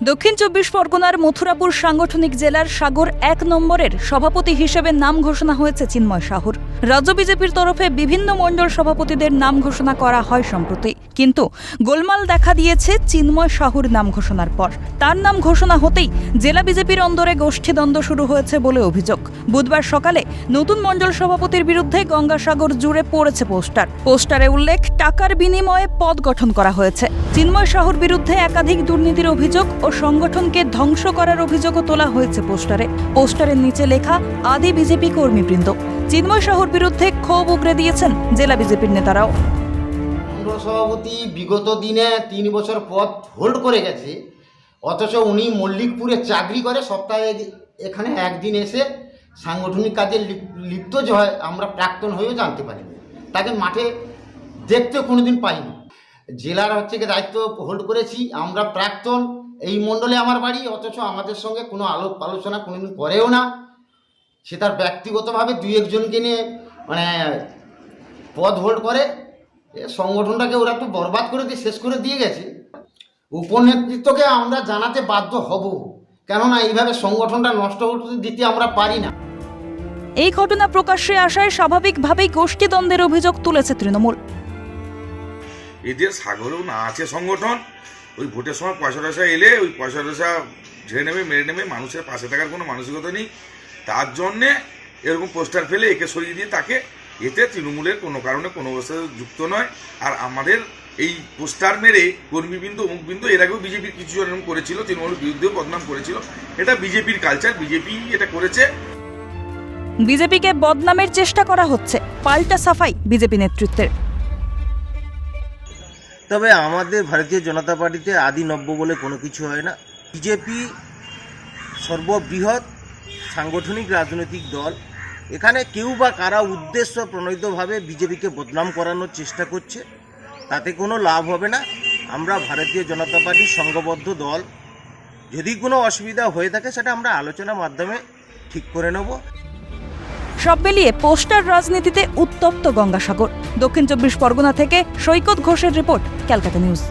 দক্ষিণ চব্বিশ পরগনার মথুরাপুর সাংগঠনিক জেলার সাগর ১ নম্বরের সভাপতি হিসেবে নাম ঘোষণা হয়েছে চিন্ময় সাহুর। রাজ্য বিজেপির তরফে বিভিন্ন মণ্ডল সভাপতিদের নাম ঘোষণা করা হয় সম্প্রতি, কিন্তু গোলমাল দেখা দিয়েছে চিন্ময় সাহুর নাম ঘোষণার পর। তার নাম ঘোষণা হতেই জেলা বিজেপির অন্দরে গোষ্ঠীদ্বন্দ্ব শুরু হয়েছে বলে অভিযোগ। বুধবার সকালে নতুন মণ্ডল সভাপতির বিরুদ্ধে গঙ্গাসাগর জুড়ে পড়েছে পোস্টারে উল্লেখ, টাকার বিনিময়ে পদ গঠন করা হয়েছে। চিন্ময় সাহুর বিরুদ্ধে একাধিক দুর্নীতির অভিযোগ ও সংগঠনকে ধ্বংস করার অভিযোগও তোলা হয়েছে পোস্টারের নিচে লেখা আদি বিজেপি কর্মীবৃন্দ। চিন্ময় সাহুর বিরুদ্ধে ক্ষোভ উগরে দিয়েছেন জেলা বিজেপির নেতারাও। মণ্ডল সভাপতি বিগত দিনে 3 বছর পদ হোল্ড করে গেছে, অথচ উনি মল্লিকপুরে চাকরি করে, সপ্তাহে এখানে একদিন এসে সাংগঠনিক কাজে লিপ্ত যে হয় আমরা প্রাক্তন হয়েও জানতে পারিনি, তাকে মাঠে দেখতেও কোনোদিন পাইনি। জেলার দায়িত্ব হোল্ড করেছি আমরা প্রাক্তন, এই মণ্ডলে আমার বাড়ি, অথচ আমাদের সঙ্গে কোনো আলোক আলোচনা কোনোদিন করেও না। সে তার ব্যক্তিগতভাবে 2-1 নিয়ে পদ হোল্ড করে। সংগঠনটাকে ওরা তো বরবাদ করে দিয়ে শেষ করে দিয়ে গেছে। উপনেতৃত্বকে আমরা জানাতে বাধ্য হব, কেননা এইভাবে সংগঠনটা নষ্ট হতে দিতে আমরা পারি না। এই ঘটনা প্রকাশ্যে আসায় স্বাভাবিকভাবেই গোষ্ঠীদ্বন্দ্বের অভিযোগ তুলেছে তৃণমূল। এদের সাগরেও না আছে সংগঠন, ওই ভোটের সময় পয়সা এলে ওই পয়সা ঝেড়ে নেবে, মেরে নেবে, মানুষের পাশে থাকার কোনো মানসিকতা নেই। তার জন্যে এরকম পোস্টার ফেলে একে সরিয়ে দিয়ে তাকে, এতে তৃণমূলের কোনো কারণে কোনো অবস্থায় যুক্ত নয়। আর আমাদের এই পোস্টার মেরে কর্মীবৃন্দ অমুকবৃন্দ এর আগেও বিজেপির কিছু এরকম করেছিল, তৃণমূলের বিরুদ্ধেও বদনাম করেছিল। এটা বিজেপির কালচার, বিজেপি এটা করেছে। বিজেপিকে বদনামের চেষ্টা করা হচ্ছে, পাল্টা সাফাই বিজেপি নেতৃত্বের। তবে আমাদের ভারতীয় জনতা পার্টিতে আদি নব্য বলে কোনো কিছু হয় না। বিজেপি সর্ববৃহৎ সাংগঠনিক রাজনৈতিক দল। এখানে কেউ বা কারা উদ্দেশ্য প্রণোদিতভাবে বিজেপিকে বদনাম করানোর চেষ্টা করছে, তাতে কোনো লাভ হবে না। আমরা ভারতীয় জনতা পার্টির সংঘবদ্ধ দল, যদি কোনো অসুবিধা হয়ে থাকে সেটা আমরা আলোচনার মাধ্যমে ঠিক করে নেব। সব মিলিয়ে পোস্টার রাজনীতিতে উত্তপ্ত গঙ্গাসাগর। দক্ষিণ চব্বিশ পরগনা থেকে সৈকত ঘোষের রিপোর্ট, ক্যালকাটা নিউজ।